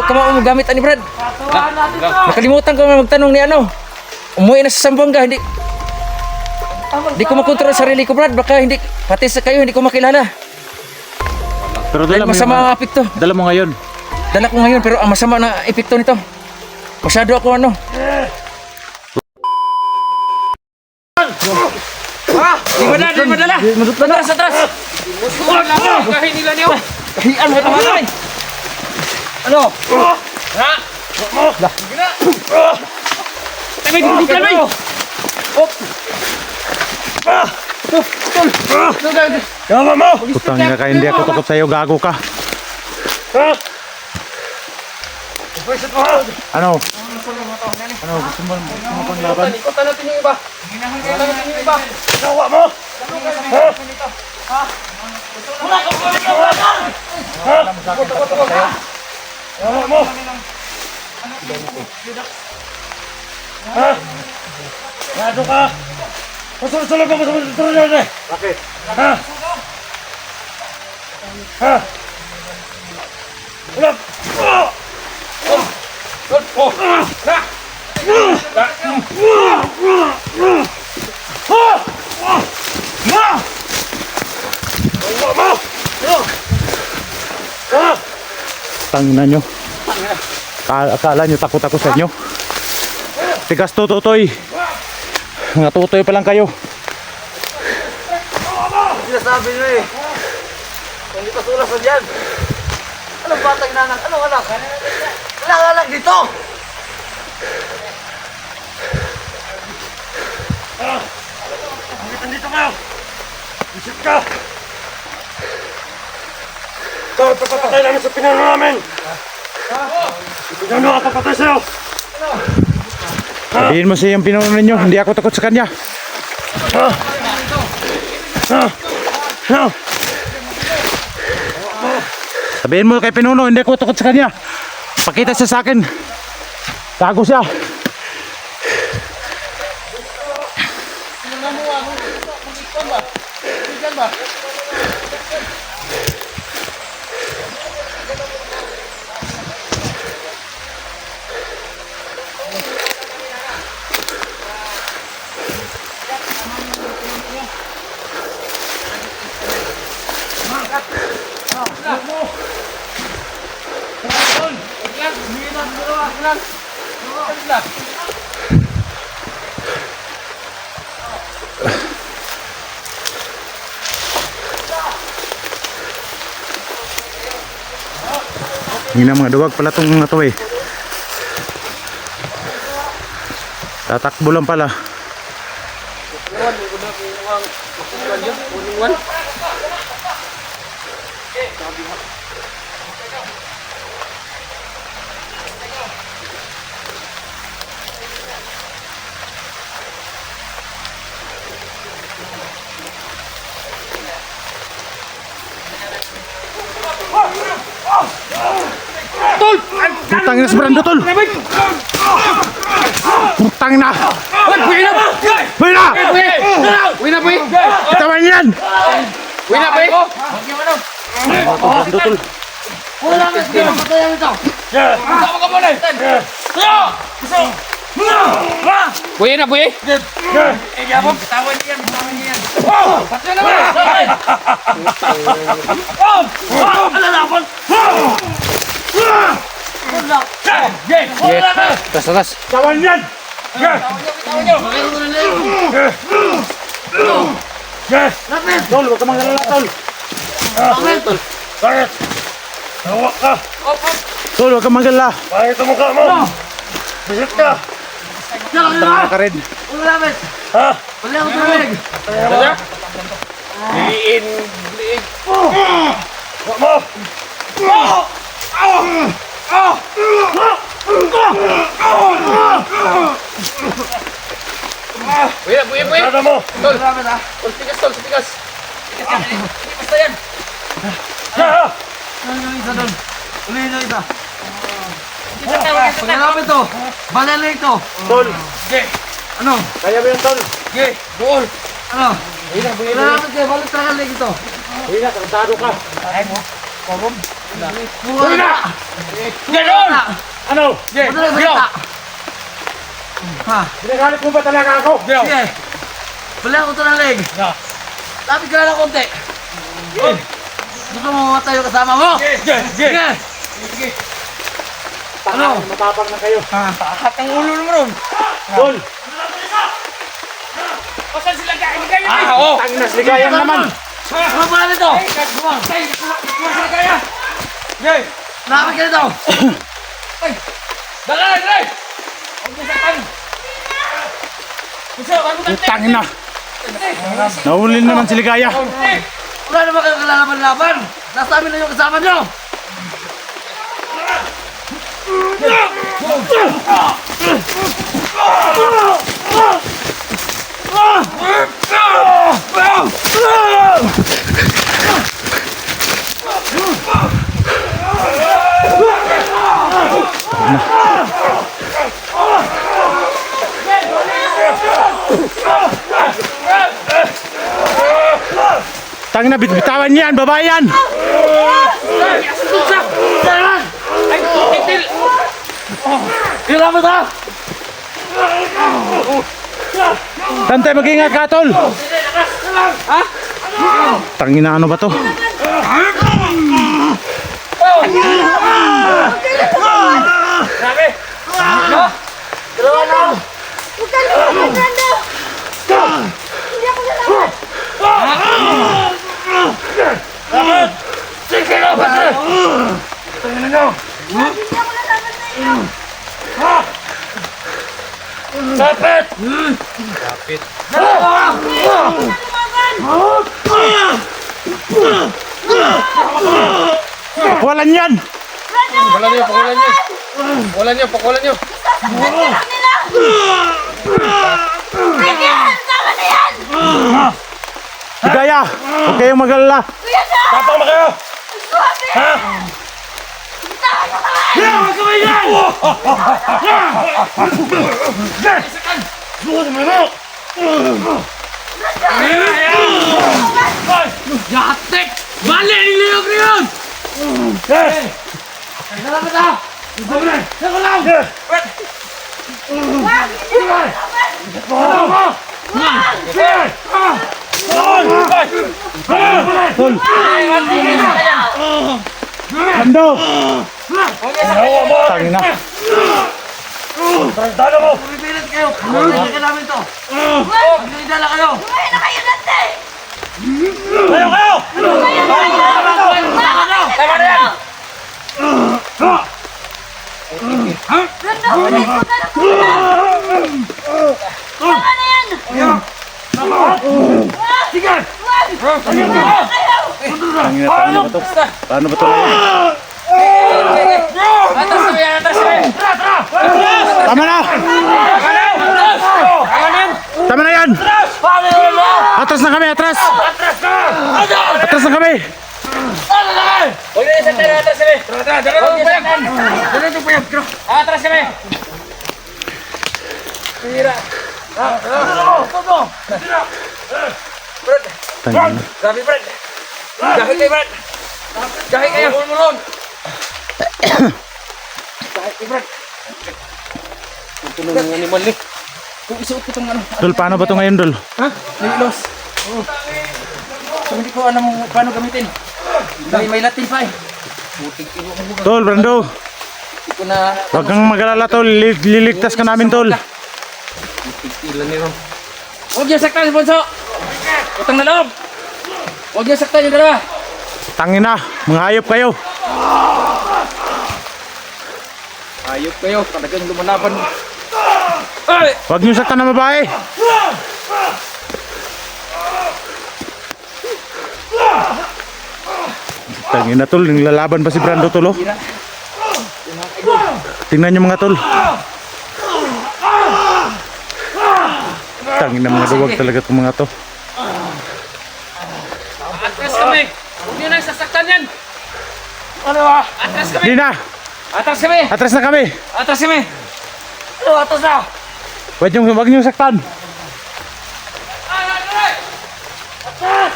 Kamo gamit ani Brad. Nakalimutan ko na magtanong ni ano. Umuwi na sa Zamboanga, hindi ko makontrol sarili ko Brad, baka hindi pati sa kayo hindi ko makilala. Pero dala mo masama ang epekto. Dala mo ngayon. Dala ko ngayon pero ang masama na epekto nito. Masyado ako ano. Di ba dala? Atras, atras. Kahin nila niyo. Kahian mo taman. Ano? Ha? Lah. Gina. Tabi dudukan bay. Op. Tama mo. Putang ina ka, hindi ako takot sa iyo, gago ka. Ano? Ano? Gusto mo pang laban? Ikutan natin yung iba. Ikutan natin yung iba. Gawa mo! Ha? Wala ka pa rin Ha? Gawa mo! Ha? Gado ka! Masulog ka! Masulog ka! Bakit? Ha? Ha? Ulap! Tangina nyo. Akala nyo takot ako sa inyo. Tigas to, tutoy. Mga tutoy pa lang kayo. Sinasabi nyo eh. Hindi pa sulas na dyan. Anong batang nanak? Anong anak? Anong anak dito? Bakit nandito ka? Isip ka! Ikaw ang papatay namin sa pinano namin! Pinano ang papatay sa'yo! Sabihin mo siya yung pinano ninyo, hindi ako takot sa kanya! Sabihin mo kay Pinuno, hindi ako takot sa kanya! Pakita siya sa akin! Tago siya! Hindi na mga duwag pala itong mga to eh. Tatakbo lang pala. Tol! Putang ina si Brando, tol! Putang ina! Uy na! Uy na! Uy na, boy! Kitawan niyo yan! Uy na, boy! Brando, tol! Wala ka sa patayan ito! Sama ka muna! Boy na, boy! Eh, yabog! Bitawan niyan! Bitawan niyan! Patyo na ba? Alalapan! Tas, tas! Kitawan yan! Bitawan niyo! Tol, huwag ka mangalala, tol! Bakit? Tawa ka! Tol, huwag ka mangalala! Bakit ang mukha mo? Bisit ka! Tanga ka rin! Ha? Wala akong tumilig! Liin! Liin! Huwag mo! Buya, buya, buya! Kada mo! Tol! Tol, tigas, tol! Tigas! Tigas yan! Hindi basta yan! Ha? Pagkalapit to! Banala ito! Tol! Okay! Ano? Kaya mo yan, tol! Okay! Buol! Ano? Buhay na, buhay na! Pagkalapit kayo! Balik talaga ito! Buhay na, tratado ka! Ay mo? Korum? Tuloy na! Ganon! Ano? Gino! Ha? Ginagalit mo ba talaga ako? Gino! Sige. Bala ko ito ng leg. Lapit ka na ng konti. Gusto mo mamatay yung kasama mo? Sige. Ano? Matapang na kayo. Takat ang ulo naman ron. Tol! Saan sila kain? Oo! Tanginas, ligayan naman! Ano ba nito? Lapit ka nito. Tangin na! Nahuli naman si Ligaya! Wala naman kayong kalalaban-laban. Nasa amin na yung kasama nyo. Tangin na, bitawan niyan, babae yan! Kailangan ta! Tantay, mag-ingat ka, tol! Tangin na, ano ba to? Pakulan yan! Pakulan nyo. Ligaya, huwag kayong mag-alala. Tapang ba kayo? Ha? Yatek! Bali! Ang liyog na yun! Kailangan ta! Sako lang! Ando! Tangin na. Talo mo! Pumipilit kayo! Pumipilit namin to! Magdala kayo! Tayo kayo! Tama na yan! Tangin na, paano ba to? Paano ba to ngayon? Tama na! Tama na yan! Atras na kami, atras! Atras na kami! Huwag na isang tayo, atras kami. Atras kami. Pira. Tangin na. Grabe, Brad. Gahit kayo, Brad. Gahit kayo. Mulon. Gahit kayo, Brad. Ito na mga animal ni. Kung isuot ko itong ano. Dol, paano ba to ngayon, Dol? Ha? Nilos. So hindi ko alam paano gamitin. May latin pa eh. Butik ilo mo. Tol, Brando! Hindi ko na... Huwag kang mag-alala, Tol. Liligtas ka namin, Tol. Ilan ni Ron. Huwag niyo saktan, Bonso! Utang na loob! Huwag niyo saktan yung dalawa! Tangin na, mga hayop kayo. Ayop kayo, talagang lumalaban. Ay! Huwag niyo saktan na babae. Tangin na, Tol. Lalaban pa si Brando, Tol. Oh. Tingnan niyo mga Tol. Tangin na, mga duwag talaga itong mga to. Atras kami! Huwag niyo nang sasaktan yan! Ano ba? Atras kami! Di na! Atras kami! Atras na kami! Atras kami! Ano, atras na! Huwag niyo saktan. Ay, ay, ay! Atras!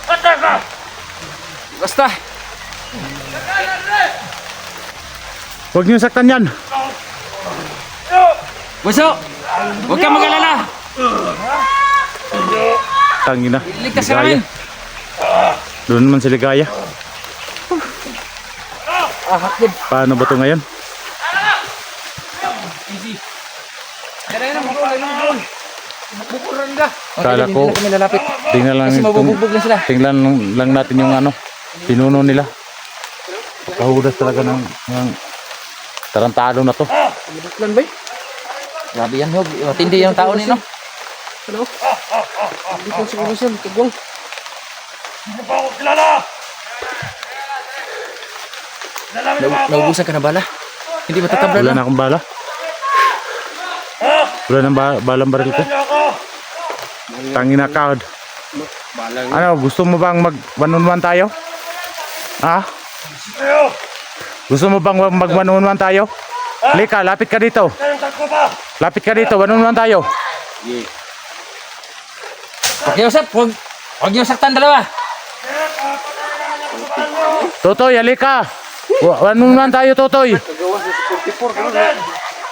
Atras! Basta. Huwag niyo saktan yan. Bunso, huwag kang mag-alala. Tangina. Ligtas ka namin. Doon naman si Ligaya. Hakid. Paano ba to ngayon? Kala ko, Hindi na kami lalapit. tingnan lang, Kasi mabubugbog na sila. tingnan lang natin yung ano, pinuno nila. Kahudas talaga ng tarantado na to. Lan ba? Grabe yan, Hog. Matindi yung tao ni, no? Ano? Hindi ko siguro siya, tugong. Naubusan ka na bala? Hindi matatabla Wala na. na akong bala. Wala nang balang baril ko. Tangina ka. Ano, gusto mo bang mag-1-on-1 tayo? Ha? Gusto mo bang mag-1-on-1 tayo? Lika, lapit ka dito. Lapit ka dito, 1-on-1 tayo. Okay, usap. Huwag niyo saktan dalawa. Totoy, halika. 1-on-1 tayo, Totoy.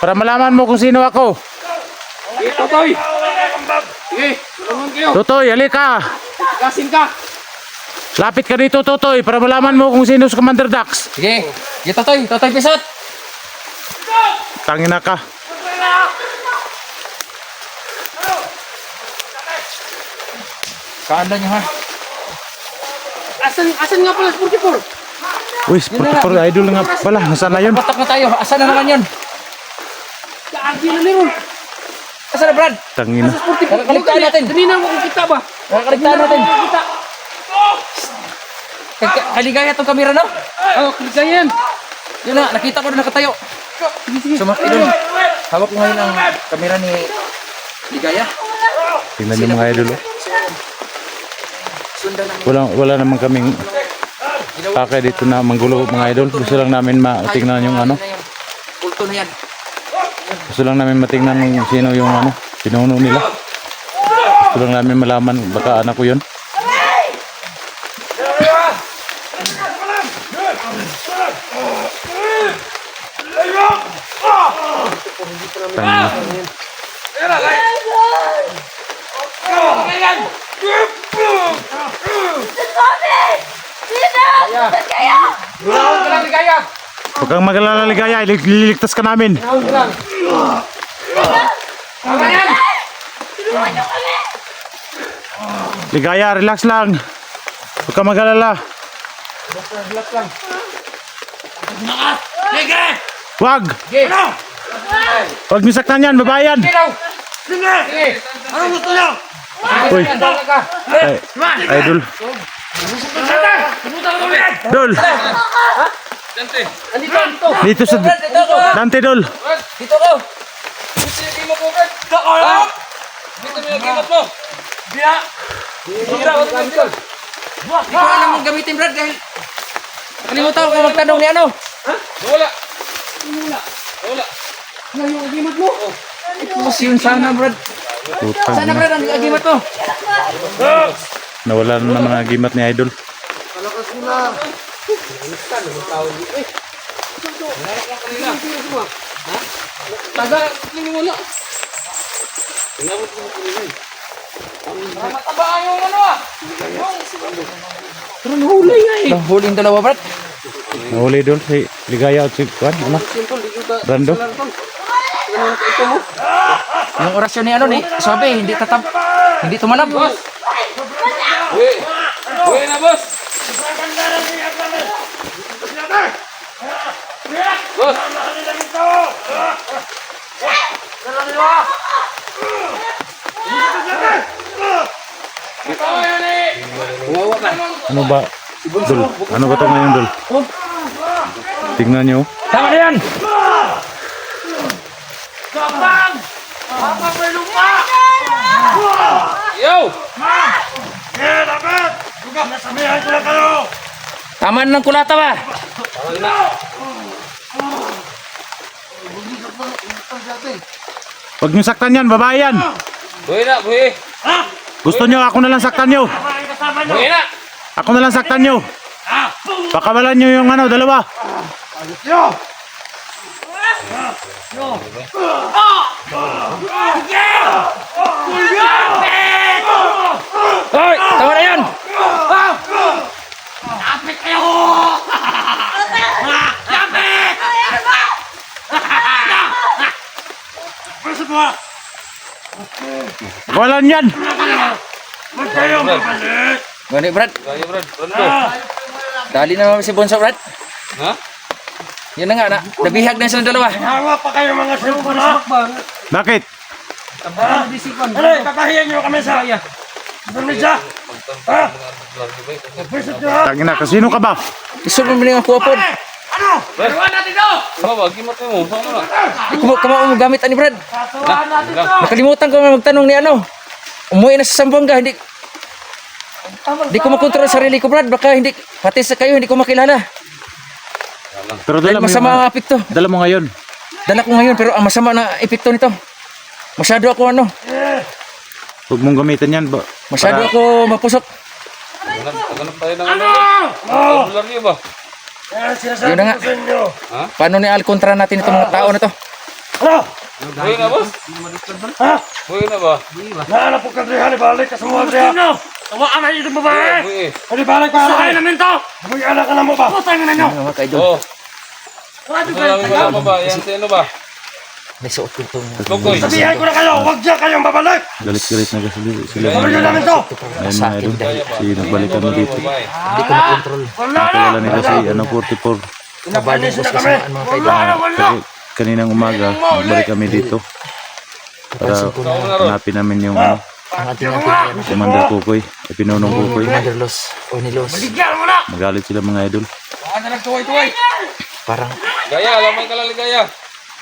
Para malaman mo kung sino ako. Totoy! Sige, tulungan kayo. Totoy, halika. Gasin ka. Lapit ka dito, Totoy, para malaman mo kung sino si Commander Dax. Sige. Sige, Totoy. Totoy Pisot. Tangina ka. Kaanda niyo, ha? Asan nga pala 44? Uy, 44 idol nga pala. Nasaan na yun? Patak na tayo. Asa na naman yun? Kaagi na meron. Asa na, Brad? Tangina. 44. Nakakaligtaan natin. Kanina mo kung kita ba? Nakakaligtaan natin. Kita. Kaligaya itong kamera, no? Oh, kaligayan. Yun na, nakita ko na nakatayo. Sumakit doon. Hawak ko ngayon ang kamera ni Ligaya. Tingnan niyo mga idol. Oh. Sundan ang Wala naman kaming pakay dito na manggulo mga idol. Gusto lang namin matingnan yung ano. kulto na yan. Gusto lang namin matingnan kung sino yung ano, pinuno nila. Gusto lang namin malaman baka anak ko yun. Tangina. Huwag kang mag-alala, Ligaya, ililigtas ka namin. Ligaya, relax lang. Huwag kang mag-alala. Wag! Huwag niyo saktan yan, babayan! Anong gusto nyo? Uy, idol. Dol! Dito sa... Dante, Dol! Dito ko. Dito yung game mo, Brad. Dito yung game mo. Bira. Wag ka dito. Hindi ko alam mong gamitin, Brad, dahil kalimutan ko magtanong ni ano. Wala. Yung agimat mo. Tapos yun sana, Brad. Putang Sana, ina. Brad, ang agimat mo. Nawala na naman ang agimat ni Idol. Taga, hindi mo wala. Matabaan yung ano ah. Pero nahulay nga eh. Nahuli yung dalawa, Brad. Nahuli Dol si Ligaya at si Juan, ano? Brando. Ito mo. Yung orasyon ni ano ni sabi hindi tumanap. Uy na, boss. Ano ba? Dol, ano ba ito ngayon, Dol? Tingnan nyo. Tama na yan. Kapang! Kapang may lupa! Yo! Yeah, dapat! Nasamihan ko lang kayo! Tama na ng kulata ba? Huwag nyo saktan yan, babae yan! Buhay na, buhay. Gusto nyo, ako na lang saktan nyo! Buhay na. Ako na lang saktan nyo. Pakawalan nyo yung ano, dalawa. Hoy! Tama na yan! Lapit kayo! Lapit! Pakawalan yan. Gani, Brad. Kaya Brad, ano? Dali na naman si Bonso, Brad. Ha? Yun na nga, nabihag na silang dalawa. Hawa pa kayo mga silpon ha? Bakit? Ano, ipapahiyan nyo kami sa doon siya? Ha? Pagpwisit nyo ha? Tangina, kasino ka ba? Gusto mo mga kuwapod. Ano? Dalawa natin to! Baba, gimat mo. Saan na? Kama mo gamit ani Brad. Tatuwahan natin to! Nakalimutan ko magtanong ni ano. Umuwi na sa Sambuanga, hindi ko makontrol sarili ko, Brad. Baka hindi, pati sa kayo, hindi ko makilala. Pero Dahil dala mo masama ang epekto. dala mo ngayon. Dala ko ngayon, pero ang masama na epekto nito. Masyado ako ano, Huwag mong gamitin yan. masyado ako mapusok. Taganap tayo ng ano? Regular niyo ba? Kaya Yun sinasabi na nga. ko sa inyo. Paano ni Alcontra natin itong mga tao na to? Ano? Buhay na, boss? Ha? Buhay na ba? Nahanap po ka Dre, balik ka sa mga Dre. Ano? Tawaan na yung babae. Buhay eh. Hali balik pa. Sakay namin to. Buhay anak ka na mo ba? Putang na nyo. Ano mga kaidol? Oo. Wala mo ba? Yan si ano ba? May suot ko itong Tukoy. Sabihan ko na kayo, huwag dyan kayong babalik. Galit-galit na kasi sila. Balik namin to. Ayun mga idol. Si nagbalik kami dito. hindi ko makontrol. Nakawala nila si ano, 44. Pinapanis na kami. Kasamaan mga kaidol. Kaninang umaga, nagbalik kami dito. Para hanapin namin yung ano, Ang ating natin, si Commander Kukoy, si Pinunong Kukoy. Commander Los, Ornilos. Bigyan mo na. Magalit sila mga idol. Parang, Gaya, lamay ka lang ligaya.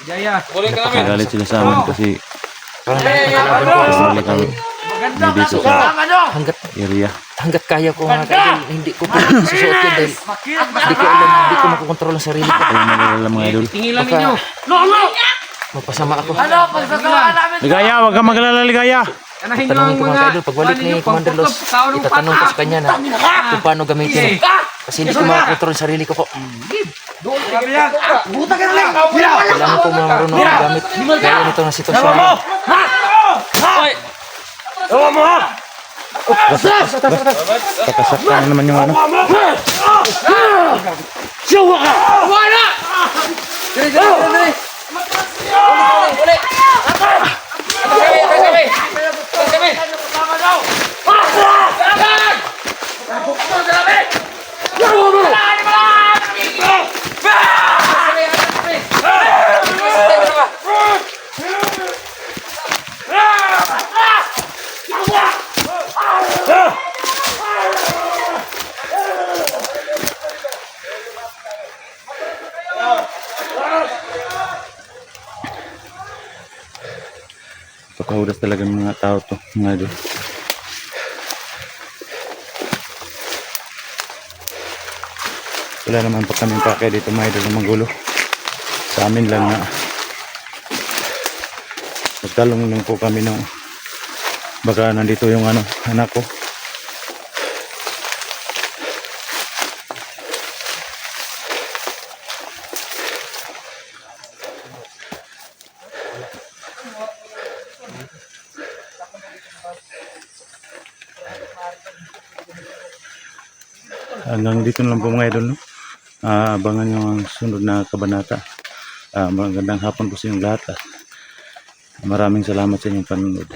Gaya. Kunin ka namin. Magalit sila sa amin kasi parang nagbalik kami dito sa hanggat kaya ko mga kaidol, hindi ko susuot yun dahil hindi ko alam, hindi ko makokontrol ang sarili ko. Kaya nag-alala mga idol. Baka mapasama ako. Ano? Pagsasawaan namin to! Ligaya, huwag kang maglala, Ligaya. Tanungin ko mga kaidol, pagbalik ni Commander Los, itatanong ko sa kanya na kung paano gamitin. Kasi hindi ko makakontrol ang sarili ko po. Buta ka na lang. Kailangan ko marunong gamit gaya nito na sitwasyon. Tawa mo ha. Kakasaktan naman yung ano. Siyawa ka. Wala! Pakahudas talaga ng mga tao to, mga idol. Wala naman pa kami pake dito mga idol na magulo. Sa amin lang na nagtalong lang po kami ng baka nandito yung ano, anak ko. Hanggang dito na lang po mga idol, no? Abangan nyo ang sunod na kabanata. Magandang hapon po sa inyong lahat. Maraming salamat sa inyong panonood.